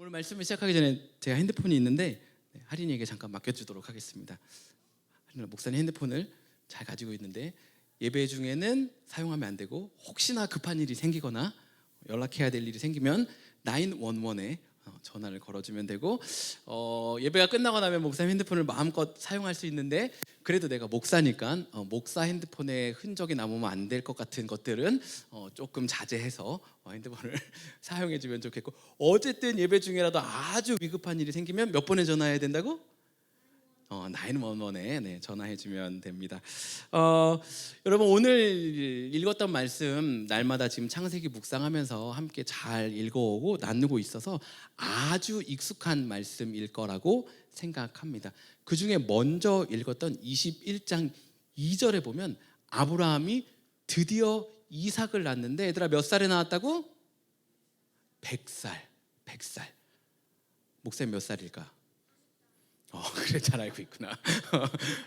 오늘 말씀을 시작하기 전에 제가 핸드폰이 있는데 할인이에게 잠깐 맡겨주도록 하겠습니다. 할인아, 목사님 핸드폰을 잘 가지고 있는데 예배 중에는 사용하면 안 되고 혹시나 급한 일이 생기거나 연락해야 될 일이 생기면 911에 전화를 걸어주면 되고 예배가 끝나고 나면 목사님 핸드폰을 마음껏 사용할 수 있는데 그래도 내가 목사니까 목사 핸드폰에 흔적이 남으면 안 될 것 같은 것들은 조금 자제해서 핸드폰을 사용해 주면 좋겠고, 어쨌든 예배 중이라도 아주 위급한 일이 생기면 몇 번에 전화해야 된다고? 911에 전화해 주면 됩니다. 여러분, 오늘 읽었던 말씀 날마다 지금 창세기 묵상하면서 함께 잘 읽어오고 나누고 있어서 아주 익숙한 말씀일 거라고 생각합니다. 그 중에 먼저 읽었던 21장 2절에 보면 아브라함이 드디어 이삭을 낳는데, 얘들아 몇 살에 낳았다고? 100살. 목사님 몇 살일까? 그래, 잘 알고 있구나.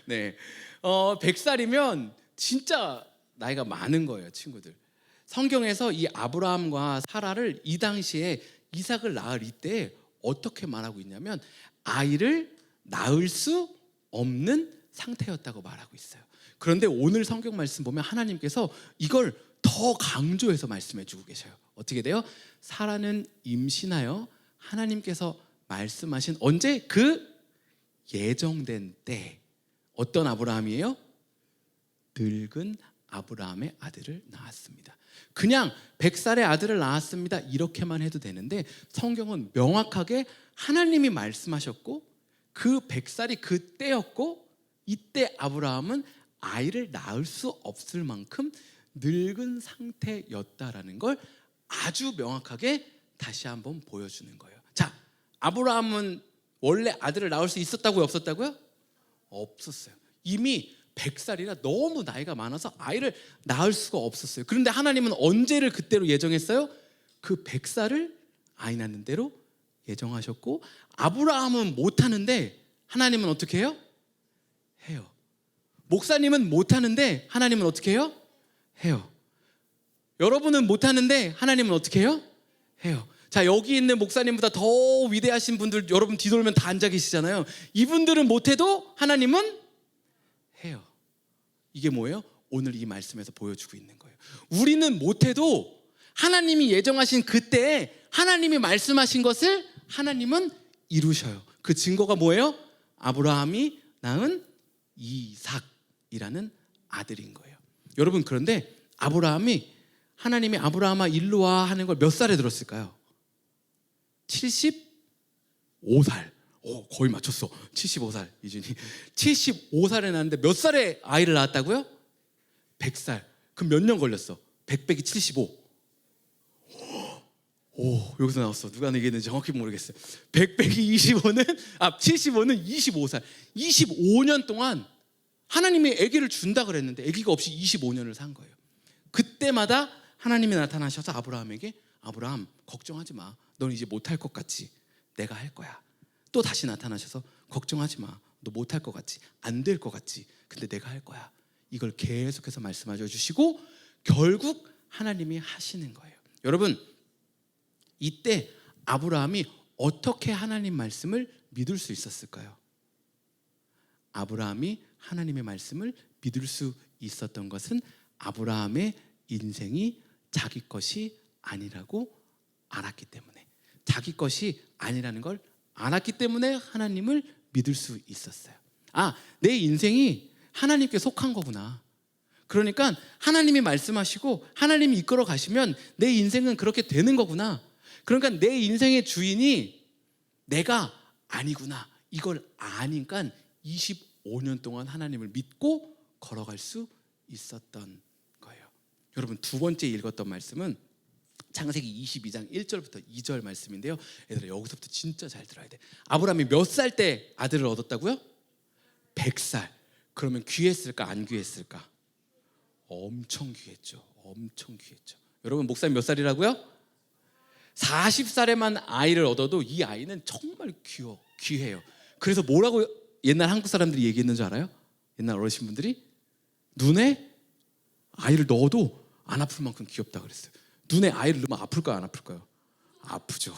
네, 100살이면 진짜 나이가 많은 거예요, 친구들. 성경에서 이 아브라함과 사라를 이 당시에 이삭을 낳을 이때 어떻게 말하고 있냐면 아이를 낳을 수 없는 상태였다고 말하고 있어요. 그런데 오늘 성경 말씀 보면 하나님께서 이걸 더 강조해서 말씀해 주고 계셔요. 어떻게 돼요? 사라는 임신하여 하나님께서 말씀하신 언제? 그 예정된 때. 어떤 아브라함이에요? 늙은 아브라함의 아들을 낳았습니다. 그냥 100살의 아들을 낳았습니다 이렇게만 해도 되는데, 성경은 명확하게 하나님이 말씀하셨고 그 100살이 그 때였고, 이때 아브라함은 아이를 낳을 수 없을 만큼 늙은 상태였다라는 걸 아주 명확하게 다시 한번 보여주는 거예요. 자, 아브라함은 원래 아들을 낳을 수 있었다고요, 없었다고요? 없었어요. 이미 100살이라 너무 나이가 많아서 아이를 낳을 수가 없었어요. 그런데 하나님은 언제를 그때로 예정했어요? 그 100살을 아이 낳는 대로 예정하셨고, 아브라함은 못하는데 하나님은 어떻게 해요? 해요. 목사님은 못하는데 하나님은 어떻게 해요? 해요. 여러분은 못하는데 하나님은 어떻게 해요? 해요. 자, 여기 있는 목사님보다 더 위대하신 분들 여러분 뒤돌면 다 앉아 계시잖아요. 이분들은 못해도 하나님은 해요. 이게 뭐예요? 오늘 이 말씀에서 보여주고 있는 거예요. 우리는 못해도 하나님이 예정하신 그때에 하나님이 말씀하신 것을 하나님은 이루셔요. 그 증거가 뭐예요? 아브라함이 낳은 이삭이라는 아들인 거예요. 여러분, 그런데 하나님이 아브라함아 일로 와 하는 걸 몇 살에 들었을까요? 75살. 거의 맞췄어. 75살 이준이. 75살에 낳았는데 몇 살에 아이를 낳았다고요? 100살. 그럼 몇 년 걸렸어? 100 빼기 75. 여기서 나왔어. 누가 얘기했는지 정확히 모르겠어요. 100 빼기 75는 25살. 25년 동안 하나님이 아기를 준다 그랬는데 아기가 없이 25년을 산 거예요. 그때마다 하나님이 나타나셔서 아브라함에게, 아브라함 걱정하지 마. 넌 이제 못할 것 같지? 내가 할 거야. 또 다시 나타나셔서 걱정하지 마. 너 못할 것 같지? 안 될 것 같지? 근데 내가 할 거야. 이걸 계속해서 말씀하셔 주시고 결국 하나님이 하시는 거예요. 여러분, 이때 아브라함이 어떻게 하나님 말씀을 믿을 수 있었을까요? 아브라함이 하나님의 말씀을 믿을 수 있었던 것은 아브라함의 인생이 자기 것이 아니라고 알았기 때문에, 자기 것이 아니라는 걸 알았기 때문에 하나님을 믿을 수 있었어요. 내 인생이 하나님께 속한 거구나. 그러니까 하나님이 말씀하시고 하나님이 이끌어 가시면 내 인생은 그렇게 되는 거구나. 그러니까 내 인생의 주인이 내가 아니구나. 이걸 아니까 25년 동안 하나님을 믿고 걸어갈 수 있었던 거예요. 여러분, 두 번째 읽었던 말씀은 창세기 22장 1절부터 2절 말씀인데요. 얘들아, 여기서부터 진짜 잘 들어야 돼. 아브라함이 몇 살 때 아들을 얻었다고요? 100살. 그러면 귀했을까, 안 귀했을까? 엄청 귀했죠. 여러분, 목사님 몇 살이라고요? 40살에만 아이를 얻어도 이 아이는 정말 귀해요. 그래서 뭐라고 옛날 한국 사람들이 얘기했는 줄 알아요? 옛날 어르신분들이 눈에 아이를 넣어도 안 아플 만큼 귀엽다 그랬어요. 눈에 아이를 넣으면 아플까요, 안 아플까요? 아프죠.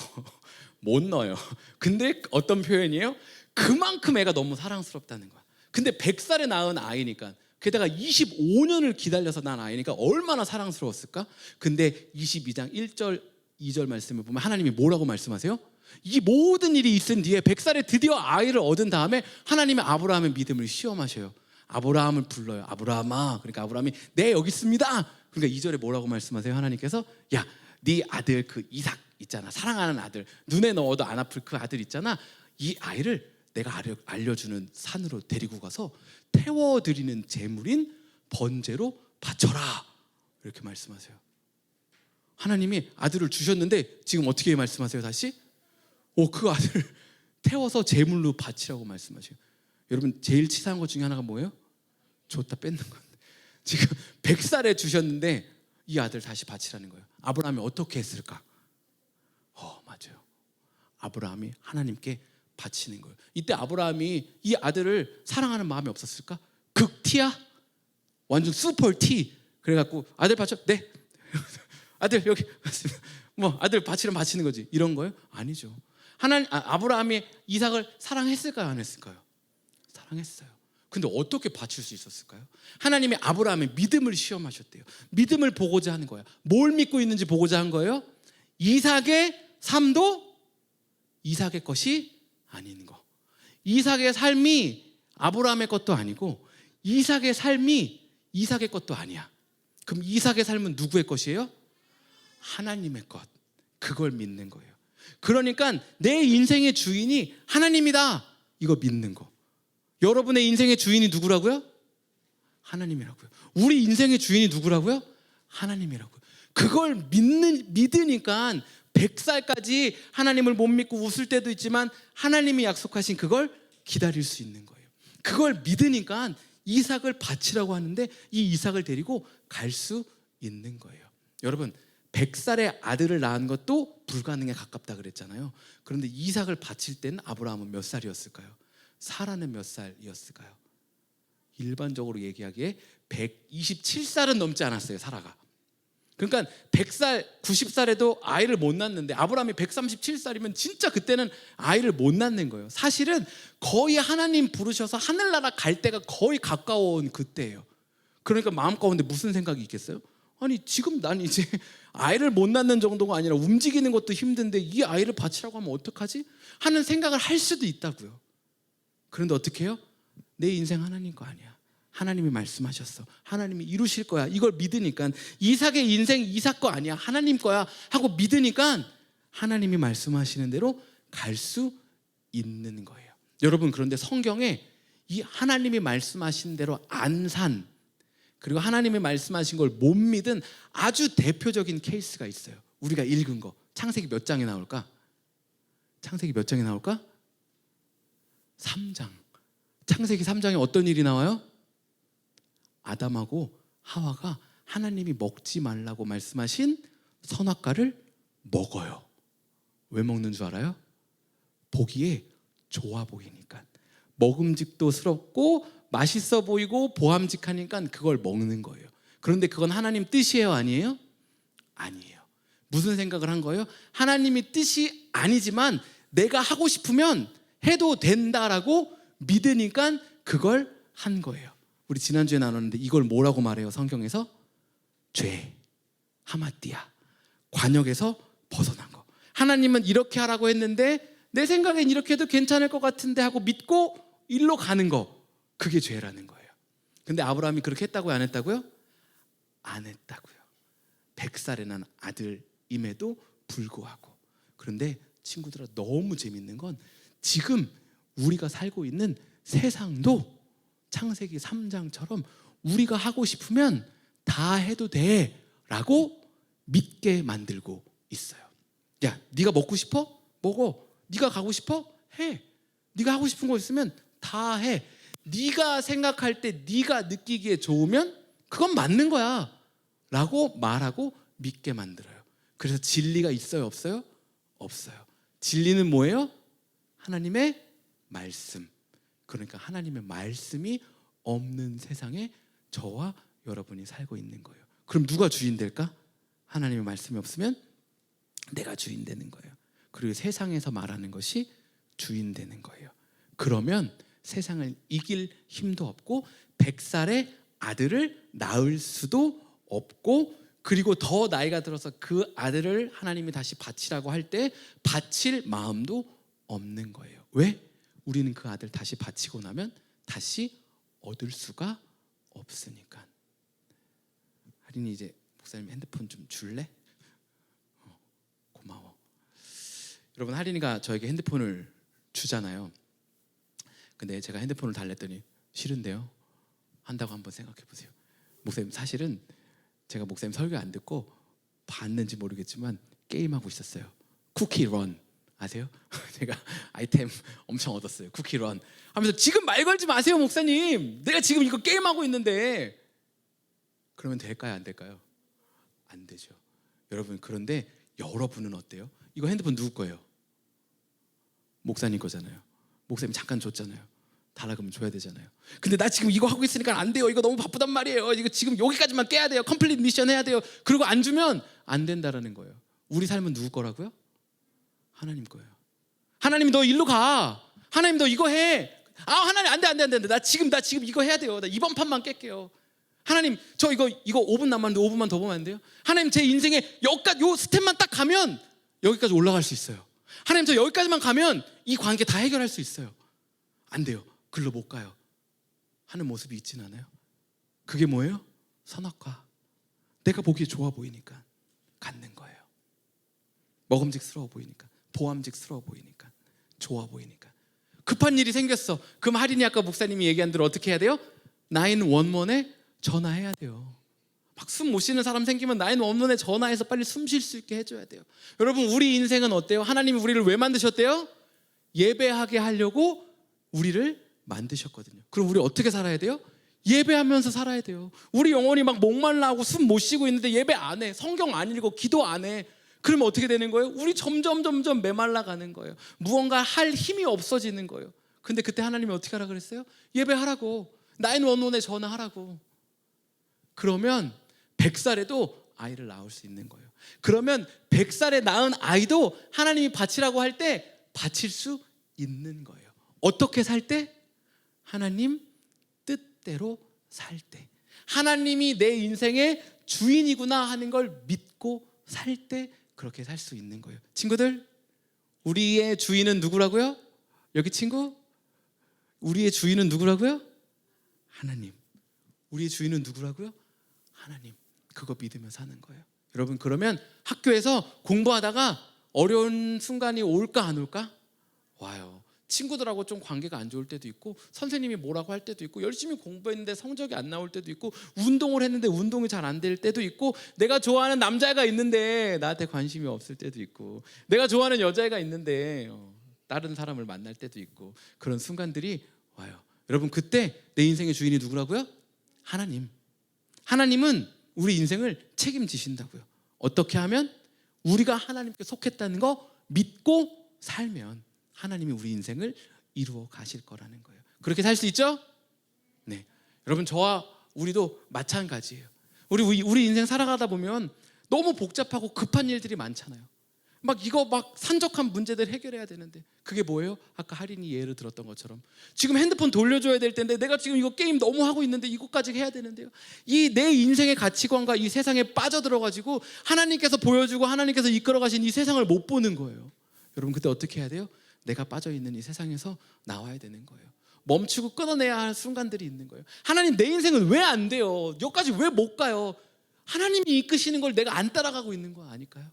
못 넣어요. 근데 어떤 표현이에요? 그만큼 애가 너무 사랑스럽다는 거야. 근데 100살에 낳은 아이니까, 게다가 25년을 기다려서 낳은 아이니까 얼마나 사랑스러웠을까? 근데 22장 1절 2절 말씀을 보면 하나님이 뭐라고 말씀하세요? 이 모든 일이 있은 뒤에 100살에 드디어 아이를 얻은 다음에 하나님의 아브라함의 믿음을 시험하셔요. 아브라함을 불러요. 아브라함아. 그러니까 아브라함이 네 여기 있습니다. 그러니까 2절에 뭐라고 말씀하세요? 하나님께서 야, 네 아들 그 이삭 있잖아. 사랑하는 아들. 눈에 넣어도 안 아플 그 아들 있잖아. 이 아이를 내가 알려주는 산으로 데리고 가서 태워드리는 제물인 번제로 바쳐라. 이렇게 말씀하세요. 하나님이 아들을 주셨는데 지금 어떻게 말씀하세요? 다시? 그 아들을 태워서 제물로 바치라고 말씀하세요. 여러분 제일 치사한 것 중에 하나가 뭐예요? 줬다 뺏는 건데. 지금 100살에 주셨는데 이 아들 다시 바치라는 거예요. 아브라함이 어떻게 했을까? 맞아요. 아브라함이 하나님께 바치는 거예요. 이때 아브라함이 이 아들을 사랑하는 마음이 없었을까? 극티야? 완전 슈퍼 티. 그래갖고 아들 바쳐? 네. 아들 여기 뭐 아들 바치면 바치는 거지. 이런 거예요? 아니죠. 아브라함이 이삭을 사랑했을까요? 안 했을까요? 사랑했어요. 근데 어떻게 바칠 수 있었을까요? 하나님이 아브라함의 믿음을 시험하셨대요. 믿음을 보고자 하는 거예요. 뭘 믿고 있는지 보고자 한 거예요. 이삭의 삶도 이삭의 것이 아닌 거. 이삭의 삶이 아브라함의 것도 아니고 이삭의 삶이 이삭의 것도 아니야. 그럼 이삭의 삶은 누구의 것이에요? 하나님의 것. 그걸 믿는 거예요. 그러니까 내 인생의 주인이 하나님이다. 이거 믿는 거. 여러분의 인생의 주인이 누구라고요? 하나님이라고요. 우리 인생의 주인이 누구라고요? 하나님이라고요. 그걸 믿으니까 100살까지 하나님을 못 믿고 웃을 때도 있지만 하나님이 약속하신 그걸 기다릴 수 있는 거예요. 그걸 믿으니까 이삭을 바치라고 하는데 이 이삭을 데리고 갈 수 있는 거예요. 여러분 100살의 아들을 낳은 것도 불가능에 가깝다 그랬잖아요. 그런데 이삭을 바칠 때는 아브라함은 몇 살이었을까요? 사라는 몇 살이었을까요? 일반적으로 얘기하기에 127살은 넘지 않았어요. 사라가. 그러니까 100살, 90살에도 아이를 못 낳는데 아브라함이 137살이면 진짜 그때는 아이를 못 낳는 거예요. 사실은 거의 하나님 부르셔서 하늘나라 갈 때가 거의 가까운 그때예요. 그러니까 마음 가운데 무슨 생각이 있겠어요? 아니 지금 난 이제 아이를 못 낳는 정도가 아니라 움직이는 것도 힘든데 이 아이를 바치라고 하면 어떡하지? 하는 생각을 할 수도 있다고요. 그런데 어떻게 해요? 내 인생 하나님 거 아니야. 하나님이 말씀하셨어. 하나님이 이루실 거야. 이걸 믿으니까 이삭의 인생 이삭 거 아니야. 하나님 거야 하고 믿으니까 하나님이 말씀하시는 대로 갈 수 있는 거예요. 여러분 그런데 성경에 이 하나님이 말씀하신 대로 안 산 그리고 하나님이 말씀하신 걸 못 믿은 아주 대표적인 케이스가 있어요. 우리가 읽은 거. 창세기 몇 장에 나올까? 창세기 몇 장에 나올까? 3장. 창세기 3장에 어떤 일이 나와요? 아담하고 하와가 하나님이 먹지 말라고 말씀하신 선악과를 먹어요. 왜 먹는 줄 알아요? 보기에 좋아 보이니까. 먹음직도스럽고 맛있어 보이고 보암직하니까 그걸 먹는 거예요. 그런데 그건 하나님 뜻이에요? 아니에요? 아니에요. 무슨 생각을 한 거예요? 하나님이 뜻이 아니지만 내가 하고 싶으면 해도 된다라고 믿으니까 그걸 한 거예요. 우리 지난주에 나눴는데 이걸 뭐라고 말해요? 성경에서 죄, 하마띠아, 관역에서 벗어난 거. 하나님은 이렇게 하라고 했는데 내 생각엔 이렇게 해도 괜찮을 것 같은데 하고 믿고 일로 가는 거. 그게 죄라는 거예요. 근데 아브라함이 그렇게 했다고요? 안 했다고요? 안 했다고요. 100살에 난 아들임에도 불구하고. 그런데 친구들아 너무 재밌는 건 지금 우리가 살고 있는 세상도 창세기 3장처럼 우리가 하고 싶으면 다 해도 돼 라고 믿게 만들고 있어요. 야, 네가 먹고 싶어? 먹어. 네가 가고 싶어? 해. 네가 하고 싶은 거 있으면 다 해. 네가 생각할 때 네가 느끼기에 좋으면 그건 맞는 거야 라고 말하고 믿게 만들어요. 그래서 진리가 있어요? 없어요? 없어요. 진리는 뭐예요? 하나님의 말씀. 그러니까 하나님의 말씀이 없는 세상에 저와 여러분이 살고 있는 거예요. 그럼 누가 주인 될까? 하나님의 말씀이 없으면 내가 주인 되는 거예요. 그리고 세상에서 말하는 것이 주인 되는 거예요. 그러면 세상을 이길 힘도 없고 100살의 아들을 낳을 수도 없고, 그리고 더 나이가 들어서 그 아들을 하나님이 다시 바치라고 할 때 바칠 마음도 없는 거예요. 왜? 우리는 그 아들 다시 바치고 나면 다시 얻을 수가 없으니까. 하린이 이제 목사님 핸드폰 좀 줄래? 고마워. 여러분, 하린이가 저에게 핸드폰을 주잖아요. 근데 제가 핸드폰을 달랬더니 싫은데요 한다고 한번 생각해 보세요. 목사님, 사실은 제가 목사님 설교 안 듣고 봤는지 모르겠지만 게임하고 있었어요. 쿠키런 아세요? 제가 아이템 엄청 얻었어요. 쿠키런 하면서 지금 말 걸지 마세요 목사님, 내가 지금 이거 게임하고 있는데. 그러면 될까요 안 될까요? 안 되죠. 여러분, 그런데 여러분은 어때요? 이거 핸드폰 누구 거예요? 목사님 거잖아요. 목사님 잠깐 줬잖아요. 달라 그러면 줘야 되잖아요. 근데 나 지금 이거 하고 있으니까 안 돼요. 이거 너무 바쁘단 말이에요. 이거 지금 여기까지만 깨야 돼요. 컴플릿 미션 해야 돼요. 그리고 안 주면 안 된다라는 거예요. 우리 삶은 누구 거라고요? 하나님 거예요. 하나님 너 일로 가. 하나님 너 이거 해. 아 하나님 안 돼. 나 지금 이거 해야 돼요. 나 이번 판만 깰게요. 하나님 저 이거 5분 남았는데 5분만 더 보면 안 돼요? 하나님 제 인생에 여기까지 요 스텝만 딱 가면 여기까지 올라갈 수 있어요. 하나님 저 여기까지만 가면 이 관계 다 해결할 수 있어요. 안 돼요. 글로 못 가요. 하는 모습이 있진 않아요. 그게 뭐예요? 선악과. 내가 보기에 좋아 보이니까 갖는 거예요. 먹음직스러워 보이니까, 보암직스러워 보이니까, 좋아 보이니까. 급한 일이 생겼어. 그럼 하린이 아까 목사님이 얘기한 대로 어떻게 해야 돼요? 911에 전화해야 돼요. 막 숨 못 쉬는 사람 생기면 911에 전화해서 빨리 숨 쉴 수 있게 해줘야 돼요. 여러분, 우리 인생은 어때요? 하나님이 우리를 왜 만드셨대요? 예배하게 하려고 우리를 만드셨거든요. 그럼 우리 어떻게 살아야 돼요? 예배하면서 살아야 돼요. 우리 영혼이 막 목말라하고 숨 못 쉬고 있는데 예배 안 해, 성경 안 읽고 기도 안 해. 그러면 어떻게 되는 거예요? 우리 점점 메말라 가는 거예요. 무언가 할 힘이 없어지는 거예요. 근데 그때 하나님이 어떻게 하라 그랬어요? 예배하라고, 911에 전화하라고. 그러면 100살에도 아이를 낳을 수 있는 거예요. 그러면 100살에 낳은 아이도 하나님이 바치라고 할 때 바칠 수 있는 거예요. 어떻게 살 때? 하나님 뜻대로 살 때. 하나님이 내 인생의 주인이구나 하는 걸 믿고 살 때 그렇게 살 수 있는 거예요. 친구들, 우리의 주인은 누구라고요? 여기 친구, 우리의 주인은 누구라고요? 하나님. 우리의 주인은 누구라고요? 하나님. 그거 믿으며 사는 거예요. 여러분, 그러면 학교에서 공부하다가 어려운 순간이 올까 안 올까? 와요. 친구들하고 좀 관계가 안 좋을 때도 있고, 선생님이 뭐라고 할 때도 있고, 열심히 공부했는데 성적이 안 나올 때도 있고, 운동을 했는데 운동이 잘 안 될 때도 있고, 내가 좋아하는 남자애가 있는데 나한테 관심이 없을 때도 있고, 내가 좋아하는 여자애가 있는데 다른 사람을 만날 때도 있고, 그런 순간들이 와요. 여러분, 그때 내 인생의 주인이 누구라고요? 하나님. 하나님은 우리 인생을 책임지신다고요. 어떻게 하면? 우리가 하나님께 속했다는 거 믿고 살면 하나님이 우리 인생을 이루어 가실 거라는 거예요. 그렇게 살 수 있죠? 네. 여러분, 저와 우리도 마찬가지예요. 우리 인생 살아가다 보면 너무 복잡하고 급한 일들이 많잖아요. 막 산적한 문제들 해결해야 되는데, 그게 뭐예요? 아까 하린이 예를 들었던 것처럼 지금 핸드폰 돌려줘야 될 텐데, 내가 지금 이거 게임 너무 하고 있는데 이거까지 해야 되는데요. 이 내 인생의 가치관과 이 세상에 빠져들어가지고 하나님께서 보여주고 하나님께서 이끌어가신 이 세상을 못 보는 거예요. 여러분, 그때 어떻게 해야 돼요? 내가 빠져있는 이 세상에서 나와야 되는 거예요. 멈추고 끊어내야 할 순간들이 있는 거예요. 하나님, 내 인생은 왜 안 돼요? 여기까지 왜 못 가요? 하나님이 이끄시는 걸 내가 안 따라가고 있는 거 아닐까요?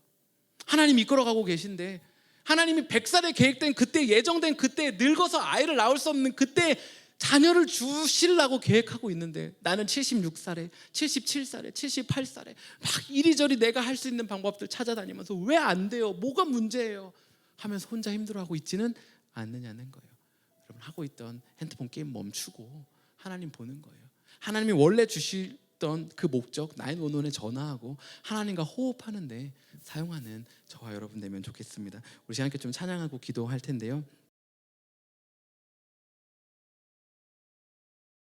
하나님이 이끌어가고 계신데, 하나님이 100살에 계획된 그때, 예정된 그때, 늙어서 아이를 낳을 수 없는 그때 자녀를 주시려고 계획하고 있는데, 나는 76살에 77살에 78살에 막 이리저리 내가 할 수 있는 방법들 찾아다니면서 왜 안 돼요? 뭐가 문제예요? 하면서 혼자 힘들어하고 있지는 않느냐는 거예요. 여러분, 하고 있던 핸드폰 게임 멈추고 하나님 보는 거예요. 하나님이 원래 주시던 그 목적, 911에 전화하고 하나님과 호흡하는데 사용하는 저와 여러분 되면 좋겠습니다. 우리 함께 좀 찬양하고 기도할 텐데요.